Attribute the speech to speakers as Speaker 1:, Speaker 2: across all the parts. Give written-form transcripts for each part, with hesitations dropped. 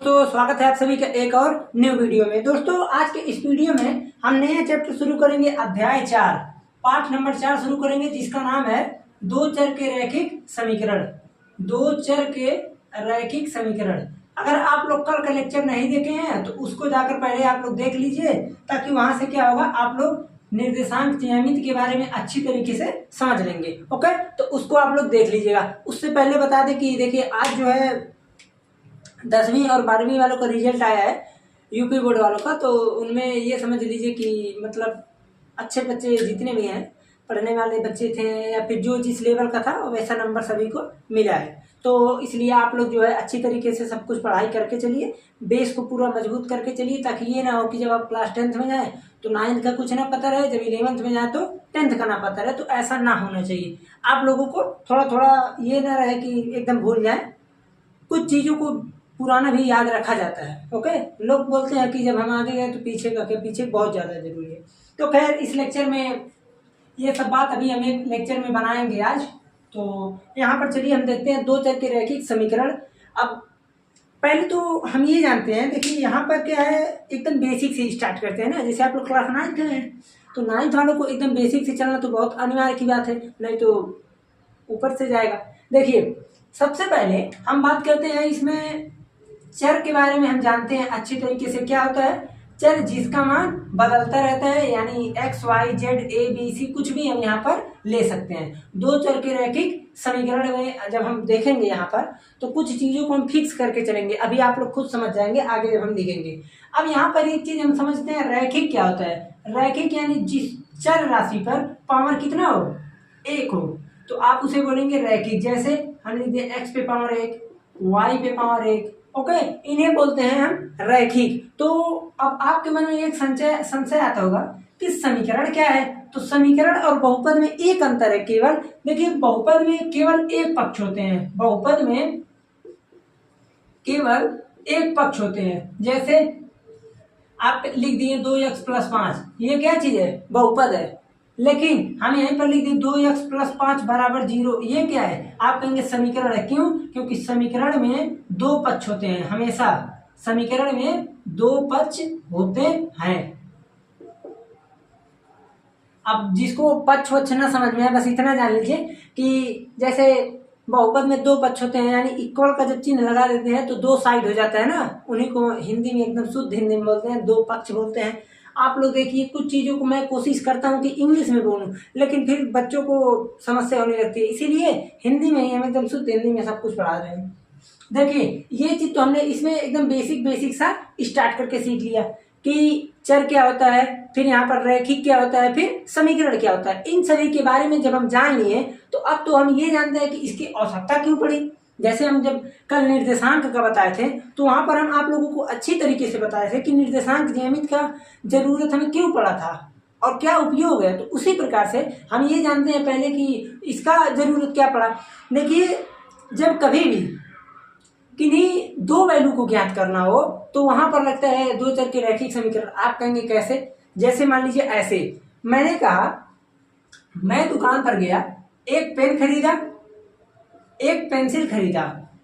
Speaker 1: तो स्वागत है आप सभी का एक और न्यू वीडियो में। दोस्तों आज के इस वीडियो में हम नया चैप्टर शुरू करेंगे, अध्याय 4 पाठ नंबर 4 शुरू करेंगे, जिसका नाम है दो चर के रैखिक समीकरण। दो चर के रैखिक समीकरण। अगर आप लोग कल का लेक्चर नहीं देखे हैं तो उसको जाकर पहले आप लोग देख लीजिए, ताकि वहां से क्या होगा, आप लोग निर्देशांक ज्यामिति के बारे में अच्छी तरीके से समझ लेंगे। ओके, तो उसको आप लोग देख लीजिएगा। उससे पहले बता दें कि देखिए आज जो है 10वीं और 12वीं वालों का रिजल्ट आया है, यूपी बोर्ड वालों का। तो उनमें ये समझ लीजिए कि मतलब अच्छे बच्चे जितने भी हैं, पढ़ने वाले बच्चे थे या फिर जो जिस लेवल का था वैसा नंबर सभी को मिला है। तो इसलिए आप लोग जो है अच्छी तरीके से सब कुछ पढ़ाई करके चलिए, बेस को पूरा मजबूत करके चलिए, ताकि ये ना हो कि जब आप क्लास 10th में जाए तो 9th का कुछ ना पता रहे, जब 11th में जाए तो 10th का ना पता रहे। तो ऐसा ना होना चाहिए। आप लोगों को थोड़ा थोड़ा ये ना रहे कि एकदम भूल जाए, कुछ चीज़ों को पुराना भी याद रखा जाता है। ओके, लोग बोलते हैं कि जब हम आगे गए तो पीछे का क्या, पीछे बहुत ज़्यादा जरूरी है। तो खैर इस लेक्चर में ये सब बात अभी हम एक लेक्चर में बनाएंगे आज। तो यहाँ पर चलिए हम देखते हैं दो चर के रैखिक समीकरण। अब पहले तो हम ये जानते हैं, देखिए यहाँ पर क्या है, एकदम बेसिक से स्टार्ट करते हैं ना। जैसे आप लोग क्लास 9th में हैं तो 9th वालों को एकदम बेसिक से चलना तो बहुत अनिवार्य की बात है, नहीं तो ऊपर से जाएगा। देखिए सबसे पहले हम बात करते हैं इसमें चर के बारे में। हम जानते हैं अच्छी तरीके से क्या होता है चर, जिसका मान बदलता रहता है, यानी x y z a b c कुछ भी हम यहाँ पर ले सकते हैं। दो चर के रैखिक समीकरण में जब हम देखेंगे यहाँ पर तो कुछ चीजों को हम फिक्स करके चलेंगे। अभी आप लोग खुद समझ जाएंगे आगे जब हम लिखेंगे। अब यहाँ पर एक चीज हम समझते हैं, रैखिक क्या होता है। रैखिक यानी जिस चर राशि पर पावर कितना हो, 1 हो, तो आप उसे बोलेंगे रैखिक। जैसे हम लिख दिए x पे पावर 1, y पे पावर 1। ओके, इन्हें बोलते हैं हम रैखिक। तो अब आपके मन में एक संशय आता होगा कि समीकरण क्या है। तो समीकरण और बहुपद में एक अंतर है केवल। देखिए बहुपद में केवल एक पक्ष होते हैं, बहुपद में केवल एक पक्ष होते हैं। जैसे आप लिख दिए 2x + 5, ये क्या चीज है, बहुपद है। लेकिन हम यहीं पर लिख दिए 2x + 5 = 0, ये क्या है, आप कहेंगे समीकरण है। क्यों? क्योंकि समीकरण में दो पक्ष होते हैं, हमेशा समीकरण में दो पक्ष होते हैं। अब जिसको पक्ष वक्ष ना समझ में आए, बस इतना जान लीजिए कि जैसे बहुपद में दो पक्ष होते हैं, यानी इक्वल का जब चिन्ह लगा देते हैं तो दो साइड हो जाता है ना, उन्हीं को हिंदी में एकदम शुद्ध हिंदी में बोलते हैं, दो पक्ष बोलते हैं। आप लोग देखिए कुछ चीजों को मैं कोशिश करता हूँ कि इंग्लिश में बोलूं, लेकिन फिर बच्चों को समस्या होने लगती है, इसीलिए हिंदी में ही हम एकदम शुद्ध हिंदी में सब कुछ पढ़ा रहे हैं। देखिए ये चीज तो हमने इसमें एकदम बेसिक सा स्टार्ट करके सीख लिया कि चर क्या होता है, फिर यहाँ पर रैखिक क्या होता है, फिर समीकरण क्या होता है। इन सभी के बारे में जब हम जान लिए तो अब तो हम ये जानते हैं कि इसकी आवश्यकता क्यों पड़ी। जैसे हम जब कल निर्देशांक का बताए थे तो वहां पर हम आप लोगों को अच्छी तरीके से बताए थे कि निर्देशांक ज्यामिति का जरूरत हमें क्यों पड़ा था और क्या उपयोग है। तो उसी प्रकार से हम ये जानते हैं पहले कि इसका जरूरत क्या पड़ा। देखिए जब कभी भी किन्हीं दो वैल्यू को ज्ञात करना हो तो वहां पर लगता है दो चर के रैखिक समीकरण। आप कहेंगे कैसे? जैसे मान लीजिए ऐसे, मैंने कहा मैं दुकान पर गया, एक पेन खरीदा, एक पेंसिल खरीदा,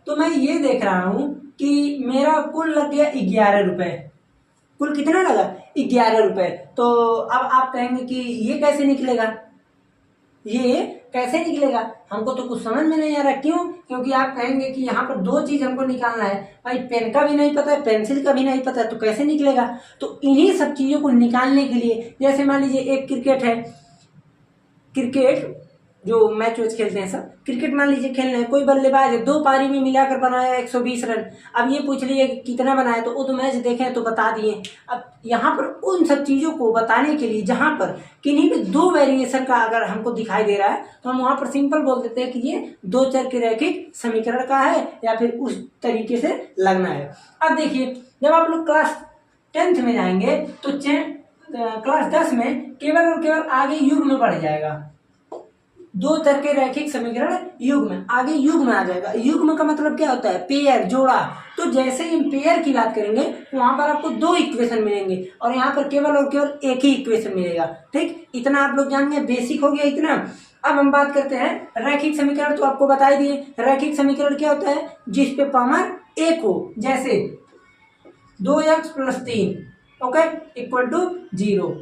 Speaker 1: तो मैं ये देख रहा हूं कि मेरा कुल लग गया 11 रुपए। कुल कितना लगा? 11 रुपए। तो अब आप कहेंगे कि ये कैसे निकलेगा, ये कैसे निकलेगा, हमको तो कुछ समझ में नहीं आ रहा। क्यों? क्योंकि आप कहेंगे कि यहाँ पर दो चीज हमको निकालना है, भाई पेन का भी नहीं पता है, पेंसिल का भी नहीं पता है, तो कैसे निकलेगा। तो इन्हीं सब चीजों को निकालने के लिए, जैसे मान लीजिए एक क्रिकेट है, क्रिकेट जो मैच वैच खेलते हैं सब, क्रिकेट मान लीजिए खेल रहे हैं, कोई बल्लेबाज है, दो पारी में मिलाकर बनाया 120 रन। अब ये पूछ लीजिए कितना बनाया, तो वो तो मैच देखे तो बता दिए। अब यहाँ पर उन सब चीजों को बताने के लिए जहां पर किन्हीं भी दो वेरिएशन का अगर हमको दिखाई दे रहा है तो हम वहां पर सिंपल बोल देते हैं कि ये दो चर के रैखिक समीकरण का है, या फिर उस तरीके से लगना है। अब देखिए जब आप लोग क्लास 10th में जाएंगे तो क्लास 10 में केवल और केवल आगे युग्म बढ़ जाएगा। दो चर के रैखिक समीकरण युग्म, आगे युग्म आ जाएगा। युग्म का मतलब क्या होता है? पेयर, जोड़ा। तो जैसे ही हम पेयर की बात करेंगे तो वहां पर आपको दो इक्वेशन मिलेंगे और यहाँ पर केवल और केवल एक ही इक्वेशन मिलेगा। ठीक, इतना आप लोग जान गए, बेसिक हो गया इतना। अब हम बात करते हैं रैखिक समीकरण। तो आपको बता ही दिए रैखिक समीकरण क्या होता है, जिस पे पावर 1 हो। जैसे 2x plus 3 okay equal to 0,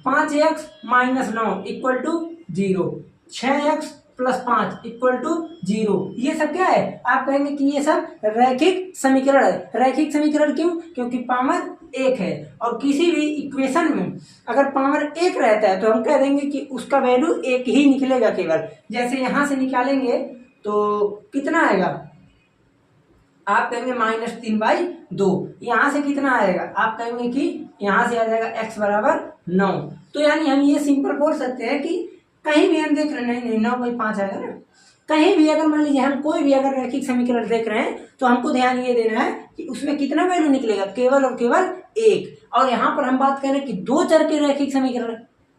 Speaker 1: 5x minus 9 equal to 0, 6x plus 5 equal to 0। ये सब क्या है? आप कहेंगे कि ये सब रैखिक समीकरण है। रैखिक समीकरण क्यों? क्योंकि पावर एक है और किसी भी इक्वेशन में अगर पावर एक रहता है तो हम कह देंगे कि उसका वैल्यू एक ही निकलेगा केवल। जैसे यहां से निकालेंगे तो कितना आएगा? आप कहेंगे -3/2। यहां से कितना आएगा? आप कहेंगे कि यहां से आ जाएगा x बराबर 9। तो यानी हम ये सिंपल बोल सकते हैं कि कहीं भी हम देख रहे हैं, नहीं 9/5 आएगा ना, कहीं भी अगर मान लीजिए हम कोई भी अगर रैखिक समीकरण देख रहे हैं तो हमको ध्यान ये देना है कि उसमें कितना वैल्यू निकलेगा? केवल और केवल एक। और यहाँ पर हम बात करें कि दो चर के रैखिक समीकरण,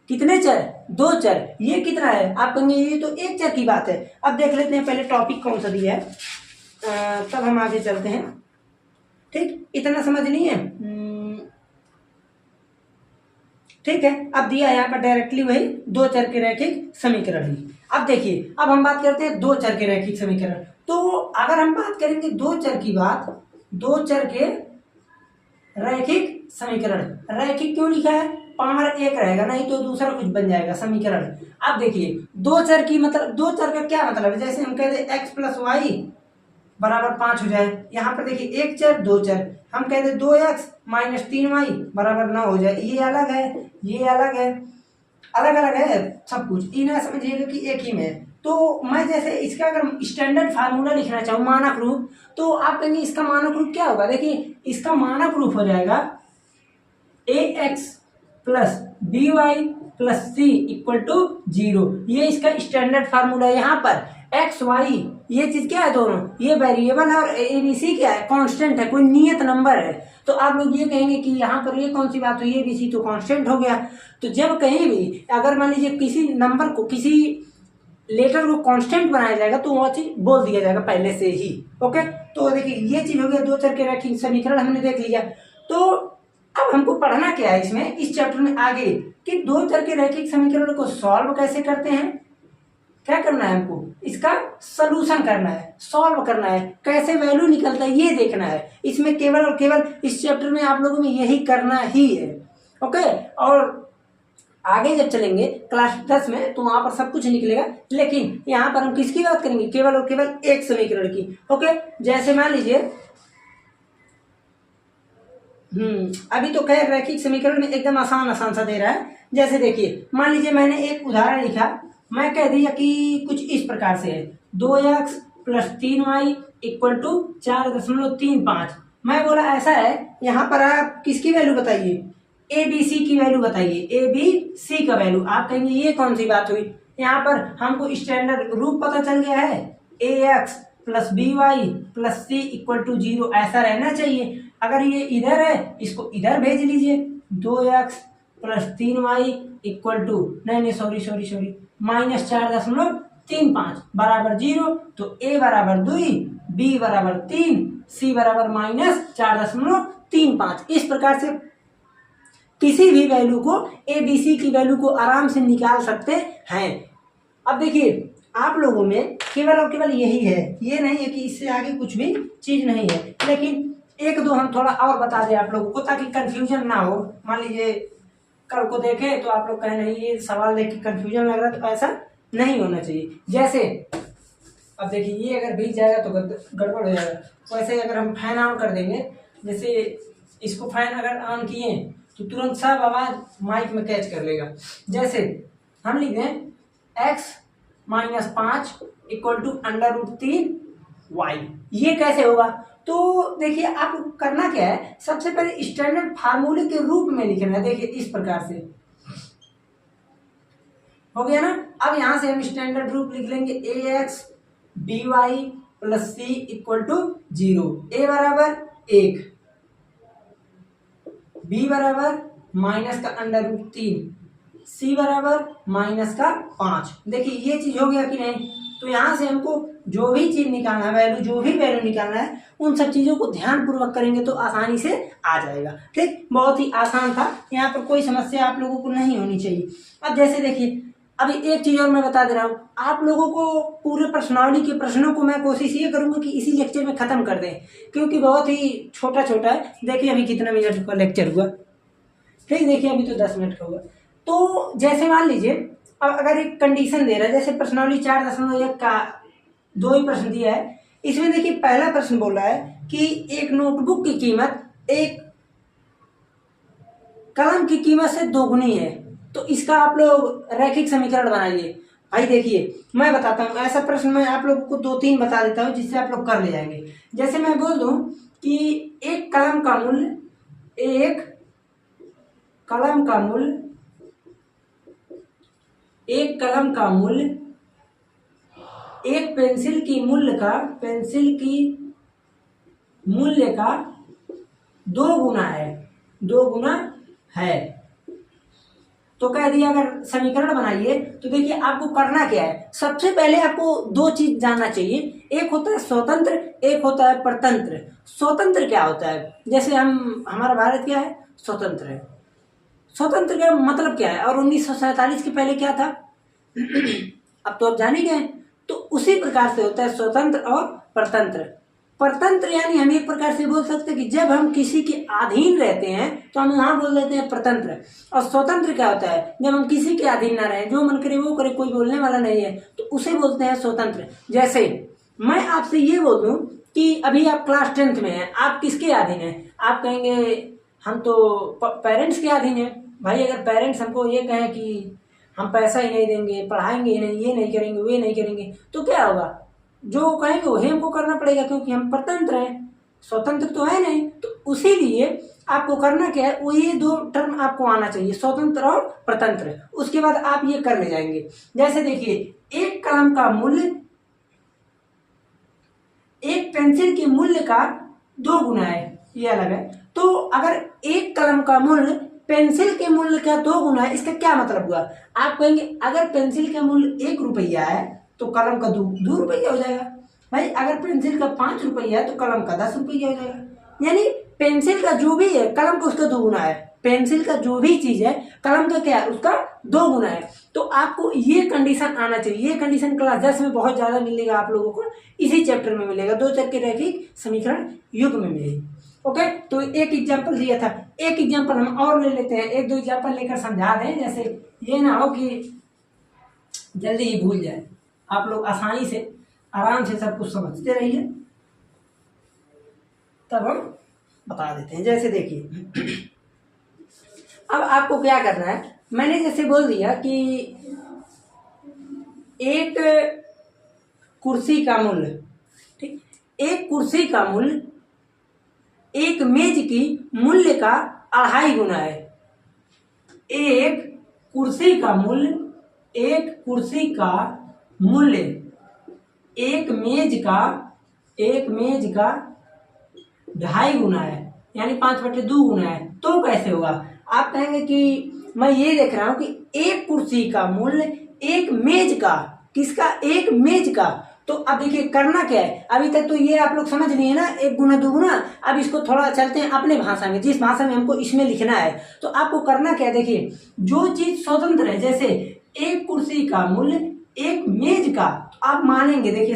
Speaker 1: कितने चर? दो चर। ये कितना है? आप कहेंगे ये तो एक चर की बात है। अब देख लेते हैं पहले टॉपिक कौन सा दिया है, तब हम आगे चलते हैं। ठीक, इतना समझ नहीं है? ठीक है, अब दिया यहाँ पर डायरेक्टली वही दो चर के रैखिक समीकरण ही। अब देखिए, अब हम बात करते हैं दो चर के रैखिक समीकरण। तो अगर हम बात करेंगे दो चर की बात, दो चर के रैखिक समीकरण, रैखिक क्यों लिखा है? पावर एक रहेगा, नहीं तो दूसरा कुछ बन जाएगा समीकरण। अब देखिए दो चर की मतलब, दो चर का क्या मतलब है? जैसे हम कहते हैं x प्लस वाई बराबर 5 हो जाए। यहाँ पर देखिए एक चर दो चर, हम कहते हैं 2x माइनस 3y बराबर 9 हो जाए। ये अलग है, ये अलग है, अलग अलग है सब कुछ। इन्हें समझिएगा कि एक ही में है। तो मैं जैसे इसका अगर स्टैंडर्ड फार्मूला लिखना चाहूँ, मानक रूप, तो आप कहेंगे इसका मानक रूप क्या होगा? देखिए इसका मानक रूप हो जाएगा ax plus by plus c equal to 0। ये इसका स्टैंडर्ड फार्मूला है। यहाँ पर एक्स वाई ये चीज क्या है? दोनों ये वेरिएबल है और एबीसी क्या है? कांस्टेंट है, कोई नियत नंबर है। तो आप लोग ये कहेंगे कि यहाँ पर ये कौन सी बात हुई? एबीसी तो कांस्टेंट हो गया। तो जब कहीं भी अगर मान लीजिए किसी नंबर को, किसी लेटर को कांस्टेंट बनाया जाएगा तो वो चीज बोल दिया जाएगा पहले से ही। ओके, तो देखिए ये चीज हो गया दो चर के रैखिक समीकरण हमने देख लिया। तो अब हमको पढ़ना क्या है इसमें, इस चैप्टर में आगे, कि दो चर के रैखिक समीकरण को सॉल्व कैसे करते हैं। क्या करना है हमको? इसका सलूशन करना है, सॉल्व करना है, कैसे वैल्यू निकलता है ये देखना है। इसमें केवल और केवल इस चैप्टर में आप लोगों में यही करना ही है। ओके, और आगे जब चलेंगे क्लास 10 में तो वहां पर सब कुछ निकलेगा, लेकिन यहाँ पर हम किसकी बात करेंगे? केवल और केवल एक समीकरण की। ओके, जैसे मान लीजिए अभी तो खैर रैखिक समीकरण में एकदम आसान आसान सा दे रहा है। जैसे देखिए मान लीजिए मैंने एक उदाहरण लिखा, मैं कह दिया कि कुछ इस प्रकार से है 2x plus 3y equal to 4.35। मैं बोला ऐसा है, यहाँ पर आप किसकी वैल्यू बताइए? ए बी सी की वैल्यू बताइए, ए बी सी का वैल्यू। आप कहेंगे ये कौन सी बात हुई? यहाँ पर हमको स्टैंडर्ड रूप पता चल गया है, a x plus b y plus c equal to 0 ऐसा रहना चाहिए। अगर ये इधर है इसको इधर भेज लीजिए, 2x plus 3y equal to, नहीं सॉरी -4.35 बराबर 0। तो a बराबर 2, b बराबर 3, c बराबर -4.35। इस प्रकार से किसी भी वैल्यू को, ए बी सी की वैल्यू को आराम से निकाल सकते हैं। अब देखिए आप लोगों में केवल और केवल यही है, ये नहीं है कि इससे आगे कुछ भी चीज नहीं है। लेकिन एक दो हम थोड़ा और बता दें आप लोगों को ताकि कंफ्यूजन ना हो। मान लीजिए कल को देखें तो आप लोग कहें नहीं ये सवाल देख के कंफ्यूजन लग रहा है, तो ऐसा नहीं होना चाहिए। जैसे अब देखिए ये अगर भीग जाएगा तो गड़बड़ हो जाएगा। वैसे अगर हम फैन ऑन कर देंगे, जैसे इसको फैन अगर ऑन किए तो तुरंत सब आवाज माइक में कैच कर लेगा। जैसे हम लिख दें x minus 5 equal to √3y, ये कैसे होगा? तो देखिए आपको करना क्या है, सबसे पहले स्टैंडर्ड फार्मूले के रूप में लिखना है। देखिए इस प्रकार से हो गया ना। अब यहां से हम स्टैंडर्ड रूप लिख लेंगे, a x b y plus c equal to 0। A बराबर 1, बी बराबर माइनस का √3, सी बराबर माइनस का 5। देखिए ये चीज हो गया कि नहीं? तो यहां से हमको जो भी चीज निकालना है, वैल्यू जो भी वैल्यू निकालना है, उन सब चीजों को ध्यान पूर्वक करेंगे तो आसानी से आ जाएगा। ठीक, बहुत ही आसान था, यहाँ पर कोई समस्या आप लोगों को नहीं होनी चाहिए। अब जैसे देखिए अभी एक चीज और मैं बता दे रहा हूँ, आप लोगों को पूरे प्रश्नावली के प्रश्नों को मैं कोशिश ये करूंगा कि इसी लेक्चर में खत्म कर दें, क्योंकि बहुत ही छोटा छोटा है। देखिए अभी कितना मिनट का लेक्चर हुआ, ठीक, देखिए अभी तो 10 मिनट का हुआ। तो जैसे मान लीजिए अब अगर एक कंडीशन दे रहा है, जैसे प्रश्नावली 4.1 का 2 ही प्रश्न दिया है। इसमें देखिए पहला प्रश्न बोल रहा है कि एक नोटबुक की कीमत एक कलम की कीमत से दोगुनी है, तो इसका आप लोग रैखिक समीकरण बनाइए। भाई देखिए मैं बताता हूँ, ऐसा प्रश्न मैं आप लोगों को 2-3 बता देता हूँ जिससे आप लोग कर ले जाएंगे। जैसे मैं बोल दूं कि एक कलम का मूल्य एक कलम का मूल्य एक पेंसिल की मूल्य का 2 गुना है। तो कह दिया अगर समीकरण बनाइए, तो देखिए आपको करना क्या है। सबसे पहले आपको 2 चीज जानना चाहिए, एक होता है स्वतंत्र, एक होता है परतंत्र। स्वतंत्र क्या होता है, जैसे हमारा भारत क्या है, स्वतंत्र है। स्वतंत्र का मतलब क्या है, और 1947 के पहले क्या था अब तो आप जान ही गए। तो उसी प्रकार से होता है स्वतंत्र और परतंत्र। परतंत्र यानी हम एक प्रकार से बोल सकते हैं कि जब हम किसी के अधीन रहते हैं तो हम वहां बोल देते हैं परतंत्र। और स्वतंत्र क्या होता है, जब हम किसी के अधीन ना रहे, जो मन करे वो करे, कोई बोलने वाला नहीं है, तो उसे बोलते हैं स्वतंत्र। जैसे मैं आपसे ये बोल दूं कि अभी आप क्लास 10th में हैं, आप किसके अधीन हैं, आप कहेंगे हम तो पेरेंट्स के अधीन हैं। भाई अगर पेरेंट्स हमको ये कहें कि हम पैसा ही नहीं देंगे, पढ़ाएंगे ही नहीं, ये नहीं करेंगे, वे नहीं करेंगे, तो क्या होगा, जो कहेंगे वही हमको करना पड़ेगा, क्योंकि हम परतंत्र हैं, स्वतंत्र तो है नहीं। तो उसीलिए आपको करना क्या है, वो ये 2 टर्म आपको आना चाहिए, स्वतंत्र और परतंत्र। उसके बाद आप ये कर ले जाएंगे। जैसे देखिए एक कलम का मूल्य एक पेंसिल के मूल्य का 2 गुना है, ये अलग है। तो अगर एक कलम का मूल्य पेंसिल के मूल्य का 2 गुना है, इसका क्या मतलब हुआ। आप कहेंगे अगर पेंसिल का मूल्य 1 रुपया है तो कलम का 2 रुपया हो जाएगा। भाई अगर पेंसिल का 5 रुपया है तो कलम का 10 रुपया हो जाएगा। यानी पेंसिल का जो भी है कलम का उसका 2 गुना है। पेंसिल का जो भी चीज है कलम का क्या है, उसका 2 गुना है। तो आपको ये कंडीशन आना चाहिए। ये कंडीशन क्लास 10 में बहुत ज्यादा मिलेगा आप लोगों को, इसी चैप्टर में मिलेगा, 2 चर के रैखिक समीकरण युग में मिलेगी। ओके, तो एक एग्जाम्पल दिया था, एक एग्जाम्पल हम और ले लेते हैं, 1-2 एग्जाम्पल लेकर समझा दें, जैसे ये ना हो कि जल्दी ही भूल जाए। आप लोग आसानी से आराम से सब कुछ समझते रहिए, तब हम बता देते हैं। जैसे देखिए अब आपको क्या करना है, मैंने जैसे बोल दिया कि एक कुर्सी का मूल्य, ठीक, एक कुर्सी का मूल्य एक मेज की मूल्य का 2.5 गुना है। एक कुर्सी का मूल्य एक मेज का 2.5 गुना है, यानी 5/2 गुना है। तो कैसे होगा, आप कहेंगे कि मैं ये देख रहा हूं कि एक कुर्सी का मूल्य एक मेज का, किसका, एक मेज का। तो अब देखिए करना क्या है, अभी तक तो ये आप लोग समझ लिए ना, 1 गुना 2 गुना। अब इसको थोड़ा चलते हैं अपने भाषा में, जिस भाषा में हमको इसमें लिखना है। तो आपको करना क्या है, देखिए जो चीज स्वतंत्र है, जैसे एक कुर्सी का मूल्य एक मेज का, तो आप मानेंगे, देखिए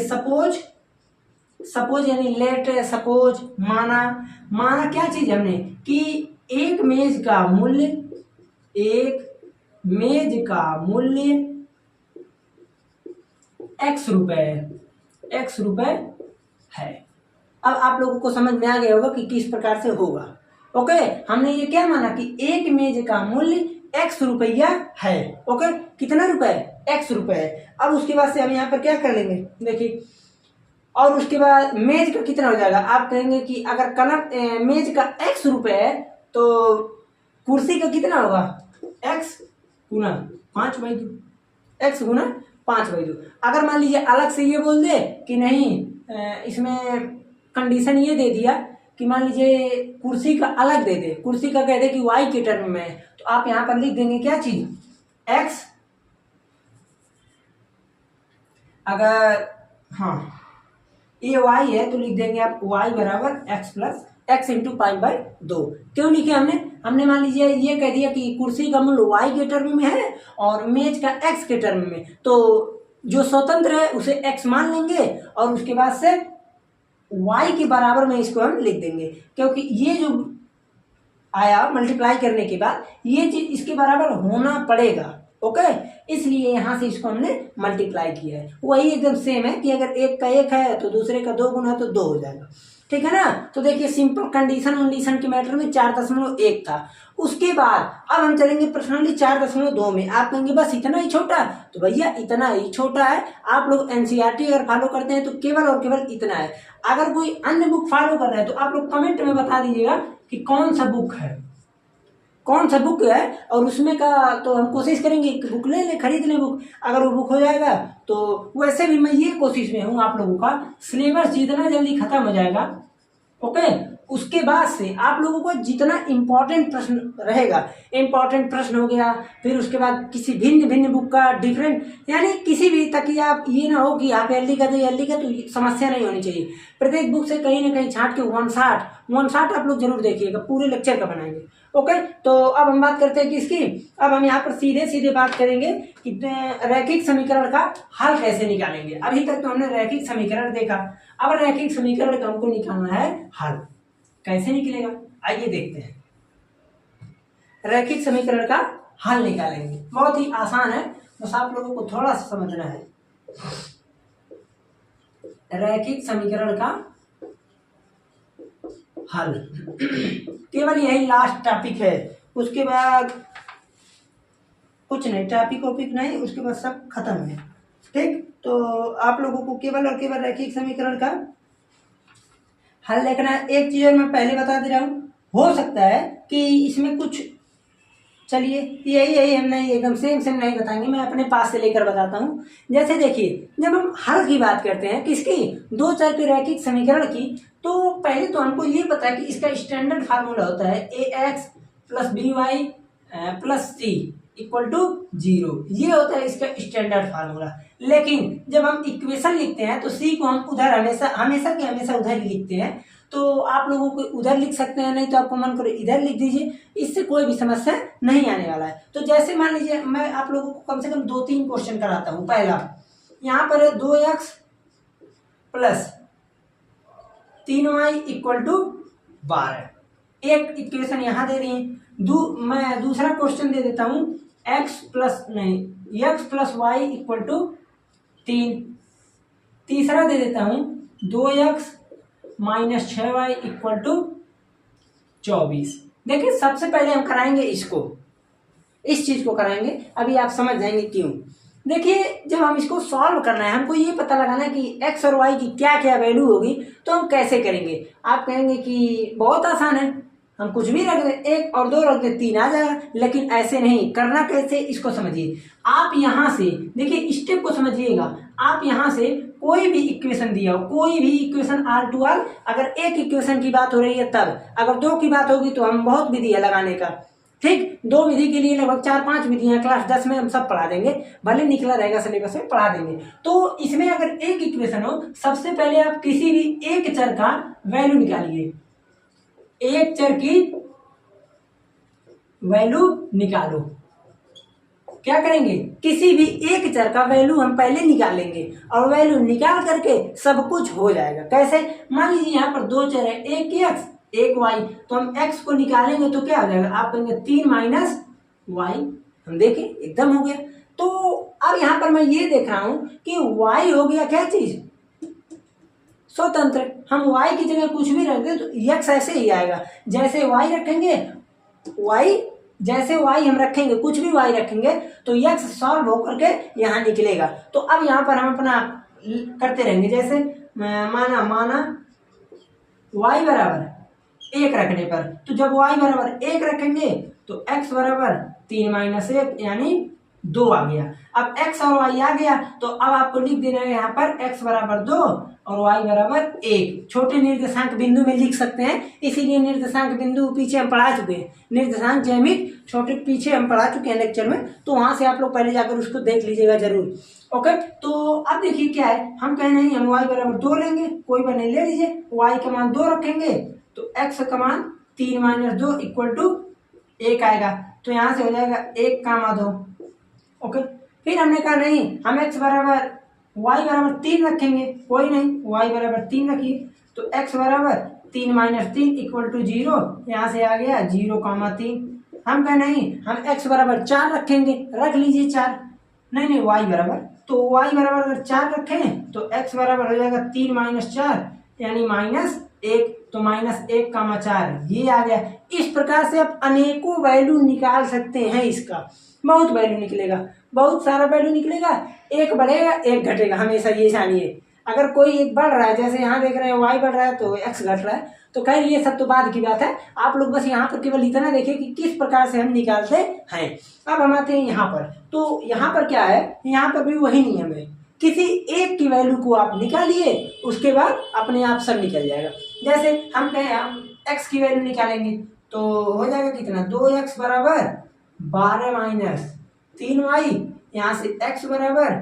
Speaker 1: सपोज यानी लेट सपोज, माना क्या चीज हमने कि एक मेज का मूल्य x रुपए है। अब आप लोगों को समझ में आ गया होगा कि किस प्रकार से होगा। ओके, हमने ये क्या माना कि एक मेज का मूल्य x रुपया है। ओके, कितना रुपए, x रुपए है। अब उसके बाद से हम यहाँ पर क्या कर लेंगे, देखिए, और उसके बाद मेज का कितना हो जाएगा। आप कहेंगे कि अगर मेज का x रुपए है तो कुर्सी का कितना होगा, x गुना 5/2, x गुना 5/2। अगर मान लीजिए अलग से ये बोल दे कि नहीं, इसमें कंडीशन ये दे दिया कि मान लीजिए कुर्सी का अलग दे दे, कुर्सी का कह दे कि y के टर्म में है, तो आप यहाँ पर लिख देंगे क्या चीज, x। अगर हाँ ये y है तो लिख देंगे आप y बराबर x plus x into pi by 2। क्यों नहीं किया हमने मान लीजिए ये कह दिया कि कुर्सी का मूल्य y के टर्म में है और मेज का x के टर्म में, तो जो स्वतंत्र है उसे x मान लेंगे और उसके बाद से y के बराबर में इसको हम लिख देंगे, क्योंकि ये जो आया मल्टीप्लाई करने के बाद ये चीज इसके बराबर होना पड़ेगा। ओके, इसलिए यहां से इसको हमने मल्टीप्लाई किया है। वही एकदम सेम है कि अगर एक का एक है तो दूसरे का 2 गुना तो 2 हो जाएगा, ठीक है ना। तो देखिए सिंपल कंडीशन के मैटर में 4.1 था। उसके बाद अब हम चलेंगे पर्सनली 4.2 में। आप कहेंगे बस इतना ही छोटा, तो भैया इतना ही छोटा है। आप लोग एनसीईआरटी अगर फॉलो करते हैं तो केवल और केवल इतना है। अगर कोई अन्य बुक फॉलो कर रहा है तो आप लोग कमेंट में बता दीजिएगा कि कौन सा बुक है, कौन सा बुक है, और उसमें का तो हम कोशिश करेंगे बुक ले ले, खरीद लें बुक। अगर वो बुक हो जाएगा तो वैसे भी मैं ये कोशिश में हूँ आप लोगों का सिलेबस जितना जल्दी खत्म हो जाएगा। ओके, उसके बाद से आप लोगों को जितना इम्पोर्टेंट प्रश्न रहेगा, इम्पोर्टेंट प्रश्न हो गया, फिर उसके बाद किसी भिन्न भिन्न बुक का डिफरेंट, यानी किसी भी तक कि आप ये ना हो कि आप एल का तो समस्या नहीं होनी चाहिए। प्रत्येक बुक से कहीं ना कहीं छांट के वन शाट आप लोग जरूर देखिएगा, पूरे लेक्चर का बनाएंगे। ओके, तो अब हम बात करते हैं किसकी, अब हम यहाँ पर सीधे सीधे बात करेंगे कि रैखिक समीकरण का हल कैसे निकालेंगे। अभी तक तो हमने रैखिक समीकरण देखा, अब रैखिक समीकरण का हमको निकालना है हल। कैसे निकलेगा आइए देखते हैं। रैखिक समीकरण का हल निकालेंगे, बहुत ही आसान है, बस आप लोगों को थोड़ा सा समझना है। रैखिक समीकरण का हल केवल यही लास्ट टॉपिक है, उसके बाद कुछ नहीं, टॉपिक नहीं, उसके बाद सब खत्म है। ठीक, तो आप लोगों को केवल और केवल रैखिक समीकरण का हल देखना है। एक चीज मैं पहले बता दे रहा हूँ, हो सकता है कि इसमें कुछ, चलिए यही हम नहीं एकदम सेम नहीं बताएंगे, मैं अपने पास से लेकर बताता हूँ। जैसे देखिए, जब हम हल की बात करते हैं किसकी, दो चर के रैखिक समीकरण की, तो पहले तो हमको ये पता है कि इसका स्टैंडर्ड फार्मूला होता है ax plus by plus c equal to 0, ये होता है इसका स्टैंडर्ड फार्मूला। लेकिन जब हम इक्वेशन लिखते हैं तो c को हम उधर हमेशा उधर ही लिखते हैं। तो आप लोगों को उधर लिख सकते हैं, नहीं तो आपको मन करे इधर लिख दीजिए, इससे कोई भी समस्या नहीं आने वाला है। तो जैसे मान लीजिए मैं आप लोगों को कम से कम 2-3 क्वेश्चन कराता हूँ। पहला यहाँ पर है 2x plus 3y equal to 12, एक इक्वेशन यहाँ दे रही है। मैं दूसरा क्वेश्चन दे देता हूँ, x plus y equal to 3। तीसरा दे देता हूँ 2x minus 6y equal to 24। देखिए सबसे पहले हम कराएंगे इसको, इस चीज को कराएंगे, अभी आप समझ जाएंगे क्यों। देखिए जब हम इसको सॉल्व करना है, हमको ये पता लगाना है कि x और y की क्या क्या वैल्यू होगी, तो हम कैसे करेंगे। आप कहेंगे कि बहुत आसान है, हम कुछ भी रख दें, 1 और 2 रख दें 3 आ जाएगा, लेकिन ऐसे नहीं करना। कैसे, इसको समझिए। आप यहाँ से देखिए, स्टेप को समझिएगा। आप यहाँ से कोई भी इक्वेशन दिया हो, कोई भी इक्वेशन R टू R, अगर एक इक्वेशन की बात हो रही है तब, अगर 2 की बात होगी तो हम बहुत विधि है लगाने का। ठीक, 2 विधि के लिए लगभग 4-5 विधियां क्लास 10 में हम सब पढ़ा देंगे, भले निकला रहेगा सिलेबस में, पढ़ा देंगे। तो इसमें अगर एक इक्वेशन हो, सबसे पहले आप किसी भी एक चर का वैल्यू निकालिए, एक चर की वैल्यू निकालो। क्या करेंगे, किसी भी एक चर का वैल्यू हम पहले निकालेंगे, और वैल्यू निकाल करके सब कुछ हो जाएगा। कैसे, मान लीजिए यहाँ पर 2 चर है, एक x एक y, तो हम x को निकालेंगे तो क्या हो जाएगा, आप कहेंगे 3 माइनस y, हम देखें एकदम हो गया। तो अब यहाँ पर मैं ये देख रहा हूं कि y हो गया क्या चीज, स्वतंत्र। हम y की जगह कुछ भी रख दे तो x ऐसे ही आएगा। जैसे y रखेंगे, जैसे y हम रखेंगे, कुछ भी y रखेंगे तो x सॉल्व होकर के यहाँ निकलेगा। तो अब यहाँ पर हम अपना करते रहेंगे, जैसे माना y बराबर 1 रखने पर, तो जब y बराबर 1 रखेंगे तो x बराबर 3 माइनस 1 यानी 2 आ गया। अब x और y आ गया, तो अब आपको लिख देना है यहाँ पर x बराबर 2 और y बराबर 1। छोटे निर्देशांक बिंदु में लिख सकते हैं, इसीलिए निर्देशांक बिंदु पीछे हम पढ़ा चुके हैं, निर्देशांक ज्यामिति छोटे पीछे हम पढ़ा चुके हैं लेक्चर में, तो वहां से आप लोग पहले जाकर उसको देख लीजिएगा जरूर। ओके, तो अब देखिए क्या है, हम कह नहीं हम y बराबर 2 लेंगे, कोई बात नहीं ले लीजिए, y का मान 2 रखेंगे तो x का मान 3 - 2 = 1 आएगा। तो यहाँ से हो जाएगा 1, 2। ओके, फिर हमने कहा नहीं, हम x बराबर y बराबर 3 रखेंगे। कोई नहीं, y बराबर 3 रखिए। तो x बराबर 3 - 3 = 0। यहाँ से आ गया 0, 3। हम कहे नहीं, हम x बराबर 4 रखेंगे। रख लीजिए 4। नहीं, y बराबर, तो y बराबर अगर 4 रखें तो x बराबर हो जाएगा 3 - 4 यानी -1। तो -1, 4 ये आ गया। इस प्रकार से आप अनेकों वैल्यू निकाल सकते हैं। इसका बहुत वैल्यू निकलेगा, बहुत सारा वैल्यू निकलेगा। एक बढ़ेगा एक घटेगा, हमेशा ये जानिए। अगर कोई एक बढ़ रहा है, जैसे यहाँ देख रहे हैं y बढ़ रहा है तो x घट रहा है, तो खैर ये सब तो बाद की बात है। आप लोग बस यहाँ पर केवल इतना देखिए कि किस प्रकार से हम निकालते हैं। अब हम आते हैं यहाँ पर। तो यहाँ पर क्या है, यहाँ पर भी वही नियम है। किसी एक की वैल्यू को आप निकालिए, उसके बाद अपने आप सब निकल जाएगा। जैसे हम कहें हम x की वैल्यू निकालेंगे तो हो जाएगा कितना, 2x बराबर 12 - 3y। यहाँ से x बराबर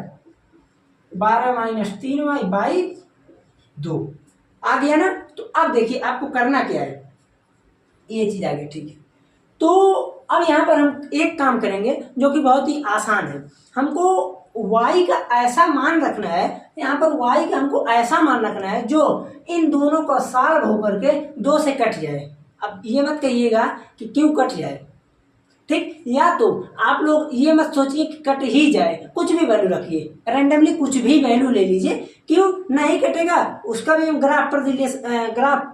Speaker 1: 12 - 3y/2 आ गया ना। तो अब देखिए आपको करना क्या है, ये चीज आ गई, ठीक है। तो अब यहाँ पर हम एक काम करेंगे जो कि बहुत ही आसान है। हमको y का ऐसा मान रखना है, यहाँ पर y का हमको ऐसा मान रखना है जो इन दोनों का सॉल्व होकर के 2 से कट जाए। अब ये मत कहिएगा कि क्यों कट जाए, ठीक। या तो आप लोग ये मत सोचिए कि कट ही जाए, कुछ भी वैल्यू रखिए, रैंडमली कुछ भी वैल्यू ले लीजिए। क्यों नहीं कटेगा, उसका भी हम ग्राफ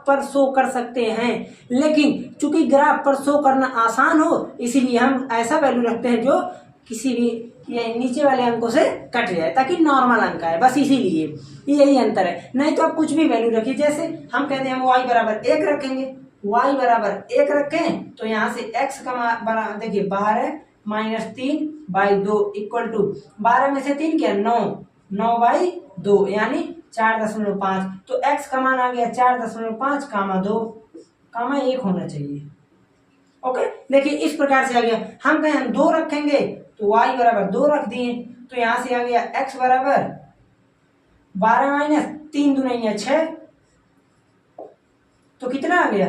Speaker 1: पर शो कर सकते हैं। लेकिन चूंकि ग्राफ पर शो करना आसान हो, इसीलिए हम ऐसा वैल्यू रखते हैं जो किसी भी ये नीचे वाले अंकों से कट जाए, ताकि नॉर्मल अंक आए, बस इसीलिए यही अंतर है। नहीं तो आप कुछ भी वैल्यू रखिए। जैसे हम कहते हैं हम y बराबर 1 रखेंगे, y बराबर 1 रखें तो यहाँ से x का बराबर देखिए 12 - 3/2 = 12 में से 3 क्या, 9/2 यानी 4.5। तो x का मान आ गया 4.5, 2, 1 होना चाहिए। ओके, देखिए इस प्रकार से आ गया। हम कहें हम 2 रखेंगे तो y बराबर 2 रख दिए। तो यहाँ से आ गया x बराबर 12 - 3 दूनी 6। तो कितना आ गया,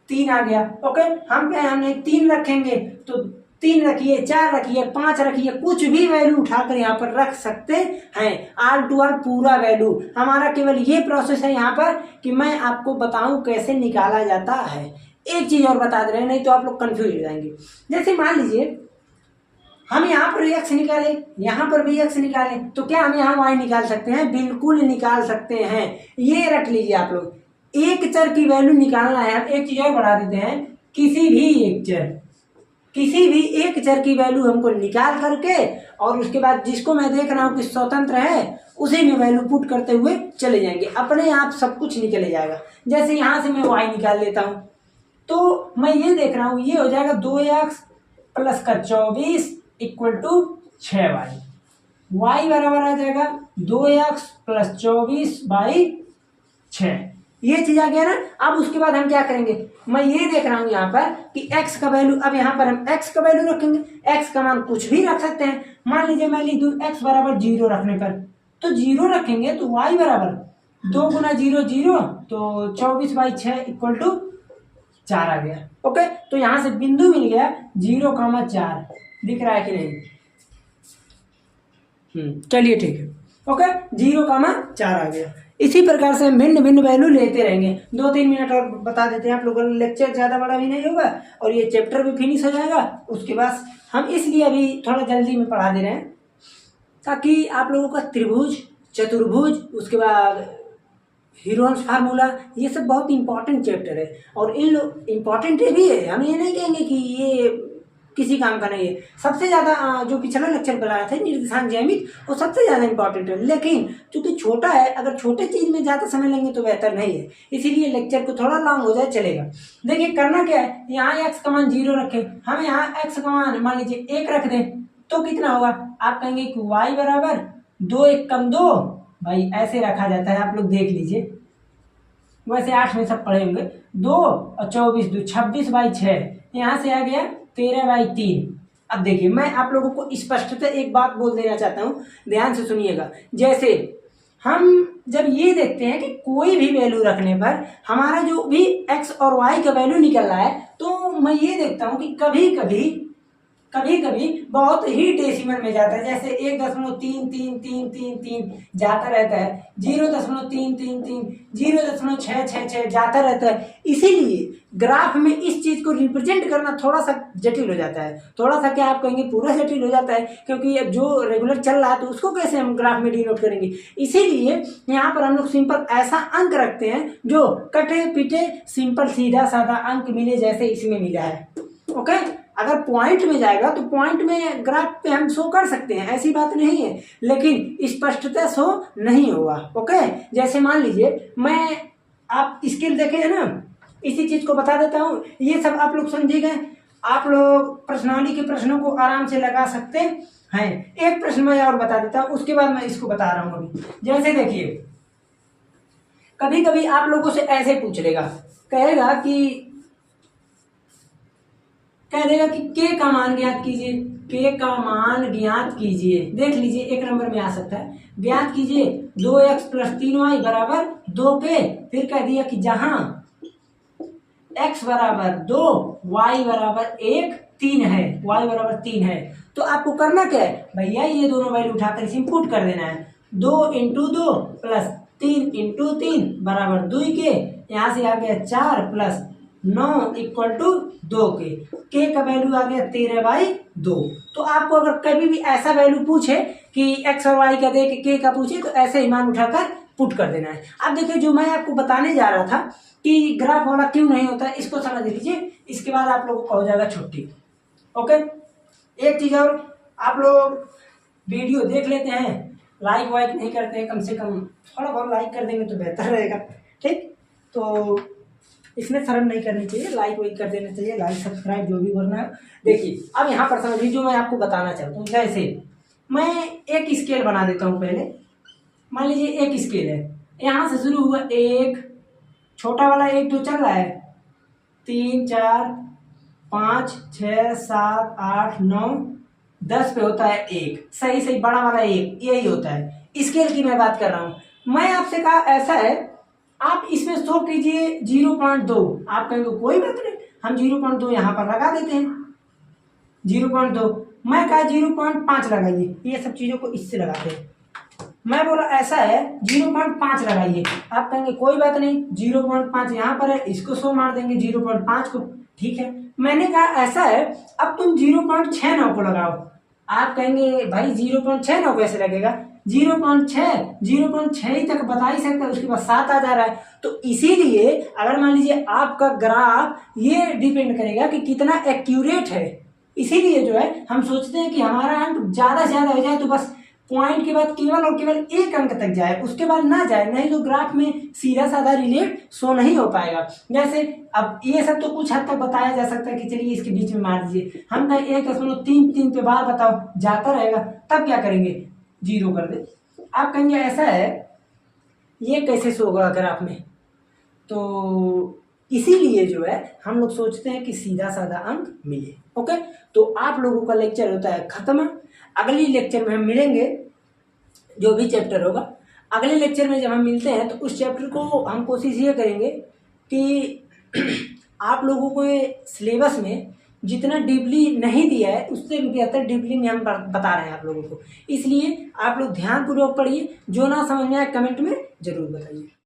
Speaker 1: 3 आ गया। ओके, हम कहें हमने 3 रखेंगे तो 3 रखिए, 4 रखिए, 5 रखिए, कुछ भी वैल्यू उठाकर यहाँ पर रख सकते हैं। ऑल टू ऑल पूरा वैल्यू। हमारा केवल ये प्रोसेस है यहाँ पर कि मैं आपको बताऊं कैसे निकाला जाता है। एक चीज और बता दे रहे हैं, नहीं तो आप लोग कंफ्यूज हो जाएंगे। जैसे मान लीजिए हम यहाँ पर x निकाले, यहाँ पर भी x निकाले, तो क्या हम यहाँ y निकाल सकते हैं? बिल्कुल निकाल सकते हैं। ये रख लीजिए आप लोग, एक चर की वैल्यू निकालना है। हम एक चीज और बढ़ा देते हैं, किसी भी एक चर की वैल्यू हमको निकाल करके और उसके बाद जिसको मैं देख रहा हूँ कि स्वतंत्र है उसी में वैल्यू पुट करते हुए चले जाएंगे, अपने आप सब कुछ निकल जाएगा। जैसे यहाँ से मैं y निकाल लेता हूँ तो मैं ये देख रहा हूँ, ये हो जाएगा 2x + 24 = 6y। y बराबर आ जाएगा 2x + 24/6। ये चीज आ गया ना। अब उसके बाद हम क्या करेंगे, मैं ये देख रहा हूँ यहाँ पर कि x का वैल्यू, अब यहाँ पर हम x का वैल्यू रखेंगे। x का मान कुछ भी रख सकते हैं। मान लीजिए मैं लिख दूँ x बराबर 0 रखने पर, तो 0 रखेंगे तो y बराबर 2 × 0 0, तो 24/6 = 4 आ गया। ओके, तो यहाँ से बिंदु मिल गया 0,4। दिख रहा है कि नहीं? चलिए ठीक है। ओके, 0,4 आ गया। इसी प्रकार से हम भिन्न भिन्न वैल्यू लेते रहेंगे। 2-3 मिनट और बता देते हैं आप लोगों को, लेक्चर ज़्यादा बड़ा भी नहीं होगा और ये चैप्टर भी फिनिश हो जाएगा। उसके बाद हम इसलिए अभी थोड़ा जल्दी में पढ़ा दे रहे हैं ताकि आप लोगों का त्रिभुज, चतुर्भुज, उसके बाद हीरोन्स फार्मूला, ये सब बहुत इंपॉर्टेंट चैप्टर है। और इन लोग इम्पॉर्टेंट भी है, हम ये नहीं कहेंगे कि ये किसी काम का नहीं है। सबसे ज़्यादा जो पिछला लेक्चर बनाया था निर्देशांक ज्यामिति, वो सबसे ज़्यादा इंपॉर्टेंट है। लेकिन चूंकि छोटा है, अगर छोटे चीज़ में ज़्यादा समय लेंगे तो बेहतर नहीं है, इसीलिए लेक्चर को थोड़ा लॉन्ग हो जाए चलेगा। देखिए करना क्या है, यहाँ x का मान 0 रखें, हम यहाँ x का मान मान लीजिए 1 रख दें तो कितना होगा? आप कहेंगे कि y बराबर 2 × 1 = 2। भाई ऐसे रखा जाता है, आप लोग देख लीजिए, वैसे 8 में सब पढ़े होंगे। 2 और 24 2 26/6, यहाँ से आ गया 13/3। अब देखिए मैं आप लोगों को स्पष्टता एक बात बोल देना चाहता हूँ, ध्यान से सुनिएगा। जैसे हम जब ये देखते हैं कि कोई भी वैल्यू रखने पर हमारा जो भी एक्स और वाई का वैल्यू निकल रहा है, तो मैं ये देखता हूँ कि कभी कभी बहुत ही डेसिमल में जाता है, जैसे 1.333333 जाता रहता है, 0.333 0.666 जाता रहता है। इसीलिए ग्राफ में इस चीज को रिप्रेजेंट करना थोड़ा सा जटिल हो जाता है, थोड़ा सा क्या आप कहेंगे पूरा जटिल हो जाता है, क्योंकि जो रेगुलर चल रहा है तो उसको कैसे हम ग्राफ में डिनोट करेंगे। इसीलिए यहाँ पर हम लोग सिंपल ऐसा अंक रखते हैं जो कटे पिटे सिंपल सीधा साधा अंक मिले, जैसे इसमें मिला है। ओके, अगर पॉइंट में जाएगा तो पॉइंट में ग्राफ पे हम शो कर सकते हैं, ऐसी बात नहीं है, लेकिन स्पष्टता शो नहीं होगा। ओके, जैसे मान लीजिए मैं आप स्केल देखे है ना, इसी चीज को बता देता हूँ, ये सब आप लोग समझे गए। आप लोग प्रश्नावली के प्रश्नों को आराम से लगा सकते हैं। एक प्रश्न मैं और बता देता हूँ, उसके बाद मैं इसको बता रहा हूँ अभी। जैसे देखिए, कभी कभी आप लोगों से ऐसे पूछ लेगा, कह देगा कि के का मान ज्ञात कीजिए, के का मान ज्ञात कीजिए। देख लीजिए, एक नंबर में आ सकता है, ज्ञात कीजिए 2x + 3y बराबर 2k। फिर कह दिया कि जहां x बराबर 2 y बराबर 1 3 है, y बराबर 3 है, तो आपको करना क्या है भैया, ये दोनों वैल्यू उठाकर इसे पुट कर देना है। 2 × 2 + 3 × 3 बराबर 2k, यहाँ से आ गया 4 + 9 = 2k का वैल्यू आ गया 13/2। तो आपको अगर कभी भी ऐसा वैल्यू पूछे कि x और y का दे के k का पूछे, तो ऐसे ही मान उठाकर पुट कर देना है। अब देखिए, जो मैं आपको बताने जा रहा था कि ग्राफ वाला क्यों नहीं होता है, इसको समझ लीजिए, इसके बाद आप लोगों को हो जाएगा छुट्टी। ओके, एक चीज और, आप लोग वीडियो देख लेते हैं, लाइक वाइक नहीं करते हैं, कम से कम थोड़ा बहुत लाइक कर देंगे तो बेहतर रहेगा। ठीक, तो इसमें शर्म नहीं करनी चाहिए, लाइक वाइक कर देना चाहिए, लाइक सब्सक्राइब जो भी करना है। देखिए, अब यहाँ पर समझिए, जो मैं आपको बताना चाहता हूँ, जैसे मैं एक स्केल बना देता हूँ। पहले मान लीजिए एक स्केल है, यहाँ से शुरू हुआ, एक छोटा वाला 1 2 चल रहा है, 3 4 5 6 7 8 9 10 पे होता है 1, सही सही बड़ा वाला 1 यही होता है। स्केल की मैं बात कर रहा हूँ। मैं आपसे कहा ऐसा है, आप इसमें शो कीजिए 0.2। आप कहेंगे कोई बात नहीं, हम 0.2 यहाँ पर लगा देते हैं। 0.2 मैं कहा 0.5 लगाइए, ये सब चीजों को इससे लगाते हैं। मैं बोला ऐसा है 0.5 लगाइए, आप कहेंगे कोई बात नहीं, 0.5 यहाँ पर है, इसको शो मार देंगे 0.5 को। ठीक है, मैंने कहा ऐसा है, अब तुम 0.69 को लगाओ। आप कहेंगे भाई 0.69 कैसे लगेगा, 0.6 ही तक बता ही सकता है, उसके बाद 7 आ जा रहा है। तो इसीलिए अगर मान लीजिए आपका ग्राफ, ये डिपेंड करेगा कि कितना एक्यूरेट है। इसीलिए जो है हम सोचते हैं कि हमारा अंक ज्यादा से ज्यादा हो जाए, तो बस पॉइंट के बाद केवल और केवल एक अंक तक जाए, उसके बाद ना जाए, नहीं तो ग्राफ में सीधा साधा रिलेट शो नहीं हो पाएगा। जैसे अब ये सब तो कुछ हद तक बताया जा सकता है कि चलिए इसके बीच में मार दीजिए, हम कहें 1.33 पे बार बताओ, जाता रहेगा, तब क्या करेंगे 0 कर दे। आप कहेंगे ऐसा है, ये कैसे शो होगा ग्राफ में, तो इसीलिए जो है हम लोग सोचते हैं कि सीधा साधा अंक मिले। ओके, तो आप लोगों का लेक्चर होता है खत्म। अगली लेक्चर में हम मिलेंगे, जो भी चैप्टर होगा अगले लेक्चर में जब हम मिलते हैं, तो उस चैप्टर को हम कोशिश ये करेंगे कि आप लोगों को सिलेबस में जितना डीपली नहीं दिया है, उससे बेहतर डीपली में हम बता रहे हैं आप लोगों को। इसलिए आप लोग ध्यानपूर्वक पढ़िए, जो ना समझ में आए कमेंट में जरूर बताइए।